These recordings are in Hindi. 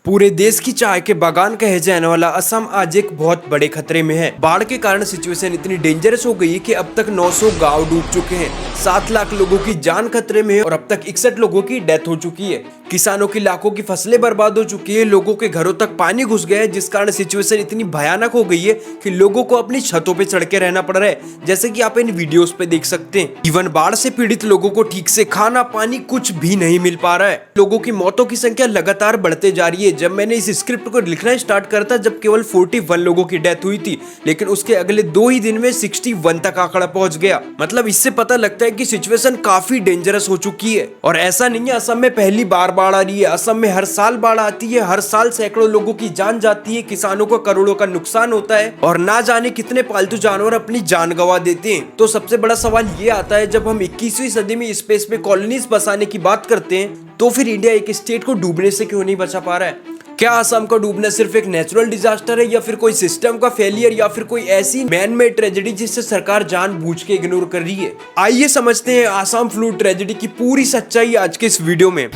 पूरे देश की चाय के बागान कहे जाने वाला असम आज एक बहुत बड़े खतरे में है। बाढ़ के कारण सिचुएशन इतनी डेंजरस हो गई है कि अब तक 900 गांव डूब चुके हैं, 7 लाख लोगों की जान खतरे में है और अब तक 61 लोगों की डेथ हो चुकी है। किसानों की लाखों की फसलें बर्बाद हो चुकी है, लोगों के घरों तक पानी घुस गया है, जिस कारण सिचुएशन इतनी भयानक हो गई है कि लोगों को अपनी छतों पे चढ़ के रहना पड़ रहा है, जैसे कि आप इन वीडियोस पे देख सकते हैं। इवन बाढ़ से पीड़ित लोगों को ठीक से खाना पानी कुछ भी नहीं मिल पा रहा है। लोगों की मौतों की संख्या लगातार बढ़ते जा रही है। जब मैंने इस स्क्रिप्ट को लिखना स्टार्ट करा था जब केवल 41 लोगों की डेथ हुई थी, लेकिन उसके अगले 2 ही दिन में 61 तक आंकड़ा पहुंच गया। मतलब इससे पता लगता है कि सिचुएशन काफी डेंजरस हो चुकी है। और ऐसा नहीं है असम में पहली बार बाढ़ आ रही है, असम में हर साल बाढ़ आती है, हर साल सैकड़ों लोगों की जान जाती है, किसानों को करोड़ों का नुकसान होता है और ना जाने कितने पालतू जानवर अपनी जान गंवा देते हैं। तो सबसे बड़ा सवाल ये आता है, जब हम 21वीं सदी में स्पेस पे कॉलोनीज बसाने की बात करते हैं तो फिर इंडिया एक स्टेट को डूबने से क्यों नहीं बचा पा रहा है? क्या असम का डूबना सिर्फ एक नेचुरल डिजास्टर है या फिर कोई सिस्टम का फेलियर या फिर कोई ऐसी मैन मेड ट्रेजेडी जिससे सरकार जानबूझ के इग्नोर कर रही है? आइए समझते हैं असम फ्लूड ट्रेजेडी की पूरी सच्चाई आज के इस वीडियो में।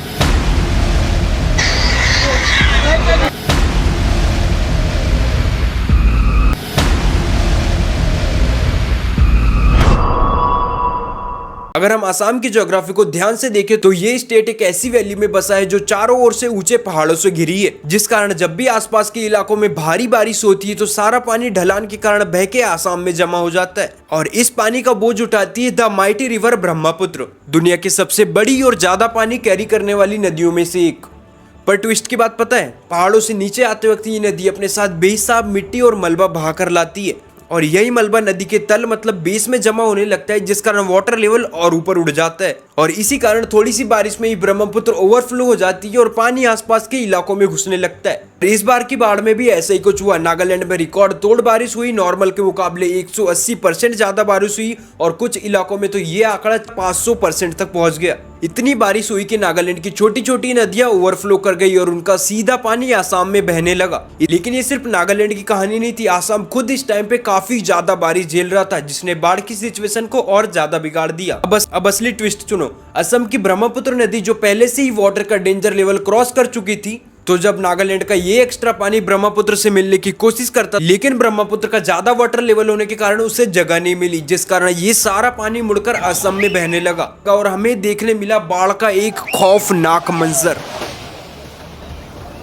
अगर हम असम की ज्योग्राफी को ध्यान से देखें तो ये स्टेट एक ऐसी वैली में बसा है जो चारों ओर से ऊंचे पहाड़ों से घिरी है, जिस कारण जब भी आसपास के इलाकों में भारी बारिश होती है तो सारा पानी ढलान के कारण बह के असम में जमा हो जाता है और इस पानी का बोझ उठाती है द माइटी रिवर ब्रह्मपुत्र, दुनिया की सबसे बड़ी और ज्यादा पानी कैरी करने वाली नदियों में से एक। पर ट्विस्ट की बात पता है, पहाड़ों से नीचे आते वक्त ये नदी अपने साथ बेहिसाब मिट्टी और मलबा बहाकर लाती है और यही मलबा नदी के तल मतलब बेस में जमा होने लगता है, जिस कारण वाटर लेवल और ऊपर उड़ जाता है और इसी कारण थोड़ी सी बारिश में ही ब्रह्मपुत्र ओवरफ्लो हो जाती है और पानी आसपास के इलाकों में घुसने लगता है। इस बार की बाढ़ में भी ऐसा ही कुछ हुआ। नागालैंड में रिकॉर्ड तोड़ बारिश हुई, नॉर्मल के मुकाबले 180% ज्यादा बारिश हुई और कुछ इलाकों में तो ये आंकड़ा 500% तक पहुंच गया। इतनी बारिश हुई कि नागालैंड की छोटी छोटी नदियां ओवरफ्लो कर गई और उनका सीधा पानी असम में बहने लगा। लेकिन ये सिर्फ नागालैंड की कहानी नहीं थी, असम खुद इस टाइम पे काफी ज्यादा बारिश झेल रहा था, जिसने बाढ़ की सिचुएशन को और ज्यादा बिगाड़ दिया। अब असली ट्विस्ट सुनो। असम की ब्रह्मपुत्र नदी जो पहले से ही वाटर का डेंजर लेवल क्रॉस कर चुकी थी, तो जब नागालैंड का ये एक्स्ट्रा पानी ब्रह्मपुत्र से मिलने की कोशिश करता, लेकिन ब्रह्मपुत्र का ज्यादा वाटर लेवल होने के कारण उसे जगह नहीं मिली, जिस कारण ये सारा पानी मुड़कर असम में बहने लगा और हमें देखने मिला बाढ़ का एक खौफनाक मंजर।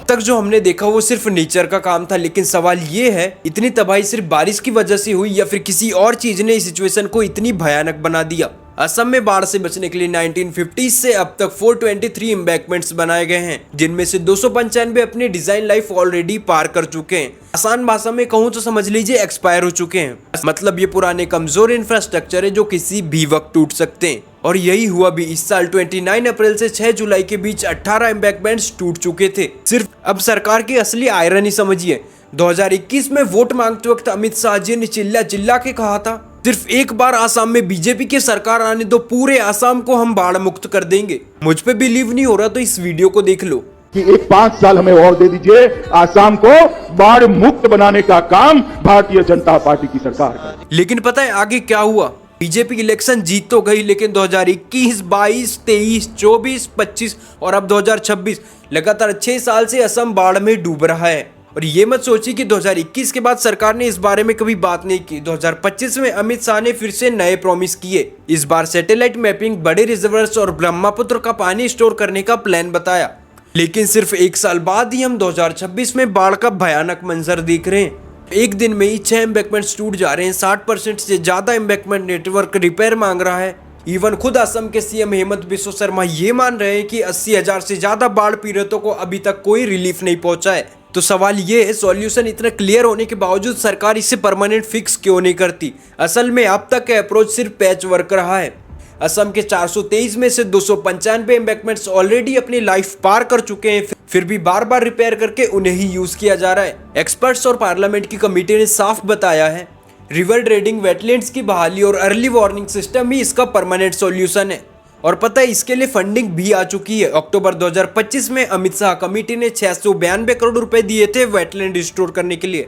तक जो हमने देखा वो सिर्फ नेचर का काम था, लेकिन सवाल ये है, इतनी तबाही सिर्फ बारिश की वजह से हुई या फिर किसी और चीज ने इस सिचुएशन को इतनी भयानक बना दिया? असम में बाढ़ से बचने के लिए 1950 से अब तक 423 एम्बैंकमेंट्स बनाए गए हैं, जिनमें से 295 अपनी डिजाइन लाइफ ऑलरेडी पार कर चुके हैं। आसान भाषा में कहूँ तो समझ लीजिए एक्सपायर हो चुके हैं। मतलब ये पुराने कमजोर इंफ्रास्ट्रक्चर है जो किसी भी वक्त टूट सकते हैं और यही हुआ भी। इस साल 29 अप्रैल से 6 जुलाई के बीच 18 एम्बैंकमेंट्स टूट चुके थे। सिर्फ अब सरकार की असली आयरनी समझिए, 2021 में वोट मांगते वक्त अमित शाह जी ने चिल्ला चिल्ला के कहा था, सिर्फ एक बार आसाम में बीजेपी की सरकार आने दो, पूरे आसाम को हम बाढ़ मुक्त कर देंगे। मुझ पे बिलीव नहीं हो रहा तो इस वीडियो को देख लो कि एक 5 साल हमें और दे दीजिए, आसाम को बाढ़ मुक्त बनाने का काम भारतीय जनता पार्टी की सरकार करे। लेकिन पता है आगे क्या हुआ? बीजेपी इलेक्शन जीत तो गई, लेकिन 2021, 22, 23, 24, 25 और अब 2026 लगातार 6 साल से असम बाढ़ में डूब रहा है। और ये मत सोचिए कि 2021 के बाद सरकार ने इस बारे में कभी बात नहीं की। 2025 में अमित शाह ने फिर से नए प्रॉमिस किए। इस बार सैटेलाइट मैपिंग, बड़े रिजर्वर्स और ब्रह्मपुत्र का पानी स्टोर करने का प्लान बताया। लेकिन सिर्फ 1 साल बाद ही हम 2026 में बाढ़ का भयानक मंजर देख रहे हैं। एक दिन में ही 6 एम्बैंकमेंट्स टूट जा रहे हैं, 60% से ज्यादा एम्बैंकमेंट नेटवर्क रिपेयर मांग रहा है। इवन खुद असम के सीएम हेमंत बिस्वा शर्मा ये मान रहे हैं कि 80,000 से ज्यादा बाढ़ पीड़ितों को अभी तक कोई रिलीफ नहीं पहुंचा है। तो सवाल ये है, सॉल्यूशन इतना क्लियर होने के बावजूद सरकार इसे परमानेंट फिक्स क्यों नहीं करती? असल में अब तक का अप्रोच सिर्फ पैच वर्क रहा है। असम के 423 में से 295 एम्बैंकमेंट्स ऑलरेडी अपनी लाइफ पार कर चुके हैं, फिर भी बार बार रिपेयर करके उन्हें ही यूज किया जा रहा है। एक्सपर्ट्स और पार्लियामेंट की कमेटी ने साफ बताया है, रिवर ड्रेडिंग, वेटलैंड्स की बहाली और अर्ली वार्निंग सिस्टम ही इसका परमानेंट सॉल्यूशन है। और पता है इसके लिए फंडिंग भी आ चुकी है। अक्टूबर 2025 में अमित शाह कमेटी ने 692 करोड़ रुपए दिए थे वेटलैंड रिस्टोर करने के लिए।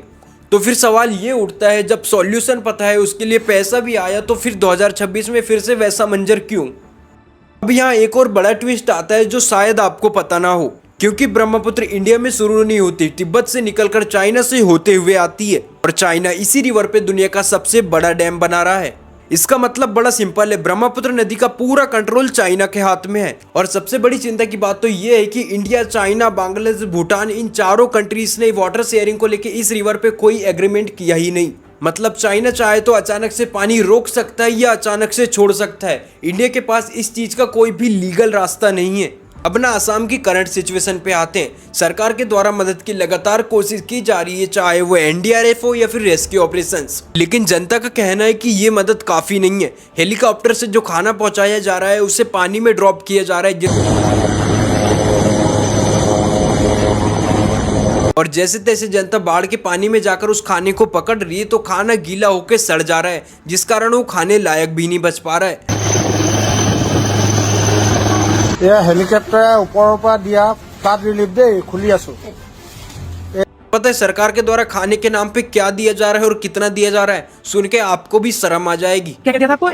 तो फिर सवाल ये उठता है, जब सॉल्यूशन पता है, उसके लिए पैसा भी आया, तो फिर 2026 में फिर से वैसा मंजर क्यों? अब यहाँ एक और बड़ा ट्विस्ट आता है जो शायद आपको पता ना हो। क्योंकि ब्रह्मपुत्र इंडिया में शुरू नहीं होती, तिब्बत से निकलकर चाइना से होते हुए आती है और चाइना इसी रिवर पे दुनिया का सबसे बड़ा डैम बना रहा है। इसका मतलब बड़ा सिंपल है, ब्रह्मपुत्र नदी का पूरा कंट्रोल चाइना के हाथ में है। और सबसे बड़ी चिंता की बात तो ये है कि इंडिया, चाइना, बांग्लादेश, भूटान, इन चारों कंट्रीज ने वाटर शेयरिंग को लेकर इस रिवर पे कोई एग्रीमेंट किया ही नहीं। मतलब चाइना चाहे तो अचानक से पानी रोक सकता है या अचानक से छोड़ सकता है। इंडिया के पास इस चीज का कोई भी लीगल रास्ता नहीं है। अब ना असम की करंट सिचुएशन पे आते हैं। सरकार के द्वारा मदद की लगातार कोशिश की जा रही है, चाहे वो एनडीआरएफ हो या फिर रेस्क्यू ऑपरेशंस। लेकिन जनता का कहना है कि ये मदद काफी नहीं है। हेलीकॉप्टर से जो खाना पहुंचाया जा रहा है उसे पानी में ड्रॉप किया जा रहा है और जैसे तैसे जनता बाढ़ के पानी में जाकर उस खाने को पकड़ रही है, तो खाना गीला होकर सड़ जा रहा है, जिस कारण वो खाने लायक भी नहीं बच पा रहा है। हेलिकॉप्टर ऊपर दिया फ्लाड रिलीफ दे खुली आसो। पता है सरकार के द्वारा खाने के नाम पे क्या दिया जा रहा है और कितना दिया जा रहा है? सुन के आपको भी शर्म आ जाएगी। क्या दिया था आपको?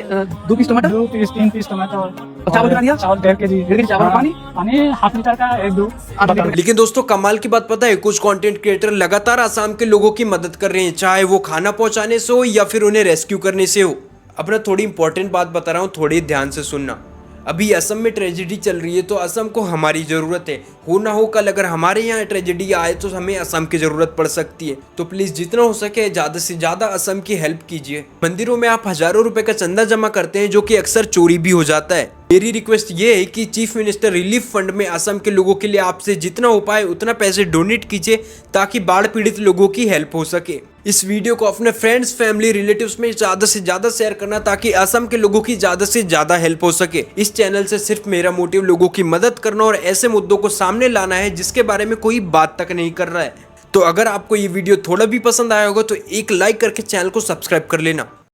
2 पीस टमाटर, 2 पीस 3 पीस टमाटर और चावल कितना दिया? चावल 1.5 केजी। 1.5 केजी चावल, पानी पानी हाफ लीटर का 1-2। लेकिन दोस्तों कमाल की बात पता है, कुछ कंटेंट क्रिएटर लगातार असम के लोगों की मदद कर रहे हैं, चाहे वो खाना पहुंचाने से हो या फिर उन्हें रेस्क्यू करने से हो। अपना थोड़ी इंपॉर्टेंट बात बता रहा हूँ, थोड़ी ध्यान से सुनना। अभी असम में ट्रेजेडी चल रही है तो असम को हमारी जरूरत है। हो ना हो कल अगर हमारे यहाँ ट्रेजेडी आए तो हमें असम की जरूरत पड़ सकती है। तो प्लीज जितना हो सके ज्यादा से ज्यादा असम की हेल्प कीजिए। मंदिरों में आप हजारों रुपए का चंदा जमा करते हैं जो कि अक्सर चोरी भी हो जाता है। मेरी रिक्वेस्ट ये है कि चीफ मिनिस्टर रिलीफ फंड में असम के लोगों के लिए आपसे जितना हो पाए उतना पैसे डोनेट कीजिए ताकि बाढ़ पीड़ित लोगों की हेल्प हो सके। इस वीडियो को अपने फ्रेंड्स, फैमिली, रिलेटिव्स में ज्यादा से ज्यादा शेयर करना ताकि असम के लोगों की ज्यादा से ज्यादा हेल्प हो सके। इस चैनल से सिर्फ मेरा मोटिव लोगों की मदद करना और ऐसे मुद्दों को सामने लाना है जिसके बारे में कोई बात तक नहीं कर रहा है। तो अगर आपको ये वीडियो थोड़ा भी पसंद आया होगा तो एक लाइक करके चैनल को सब्सक्राइब कर लेना।